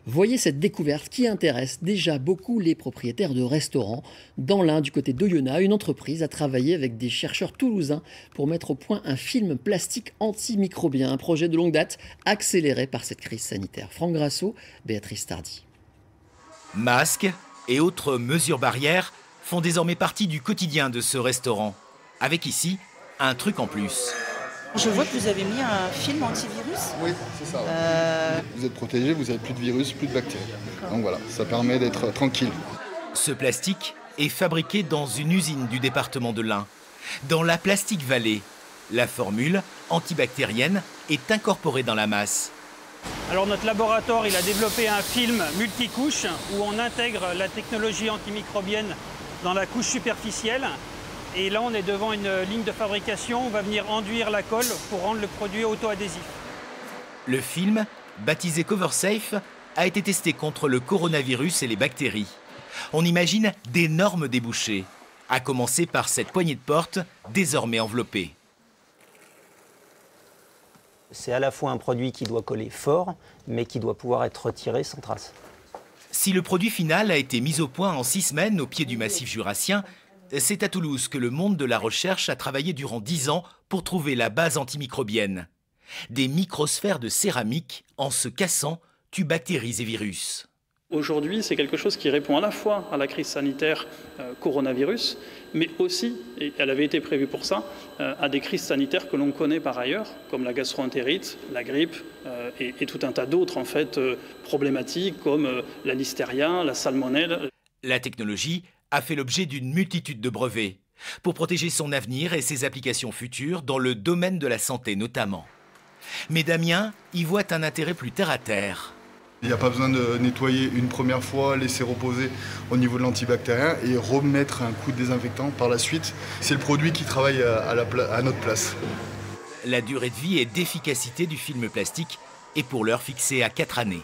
Voyez cette découverte qui intéresse déjà beaucoup les propriétaires de restaurants. Dans l'Ain, du côté d'Oyonnax, une entreprise a travaillé avec des chercheurs toulousains pour mettre au point un film plastique antimicrobien, un projet de longue date accéléré par cette crise sanitaire. Franck Grasso, Béatrice Tardy. Masques et autres mesures barrières font désormais partie du quotidien de ce restaurant. Avec ici, un truc en plus. Je vois que vous avez mis un film antivirus. Oui, c'est ça. Vous êtes protégé, vous n'avez plus de virus, plus de bactéries. Donc voilà, ça permet d'être tranquille. Ce plastique est fabriqué dans une usine du département de l'Ain, dans la Plastique Vallée. La formule antibactérienne est incorporée dans la masse. Alors notre laboratoire il a développé un film multicouche où on intègre la technologie antimicrobienne dans la couche superficielle. Et là, on est devant une ligne de fabrication. On va venir enduire la colle pour rendre le produit auto-adhésif. Le film, baptisé CoverSafe, a été testé contre le coronavirus et les bactéries. On imagine d'énormes débouchés, à commencer par cette poignée de porte désormais enveloppée. C'est à la fois un produit qui doit coller fort, mais qui doit pouvoir être retiré sans trace. Si le produit final a été mis au point en 6 semaines au pied du massif jurassien, c'est à Toulouse que le monde de la recherche a travaillé durant 10 ans pour trouver la base antimicrobienne. Des microsphères de céramique, en se cassant, tuent bactéries et virus. Aujourd'hui, c'est quelque chose qui répond à la fois à la crise sanitaire coronavirus, mais aussi, et elle avait été prévue pour ça, à des crises sanitaires que l'on connaît par ailleurs, comme la gastro-entérite, la grippe et tout un tas d'autres en fait, problématiques comme la listeria, la salmonelle. La technologie a fait l'objet d'une multitude de brevets pour protéger son avenir et ses applications futures dans le domaine de la santé notamment. Mais Damien y voit un intérêt plus terre-à-terre. Il n'y a pas besoin de nettoyer une première fois, laisser reposer au niveau de l'antibactérien et remettre un coup de désinfectant par la suite. C'est le produit qui travaille à notre place. La durée de vie et d'efficacité du film plastique est pour l'heure fixée à 4 années.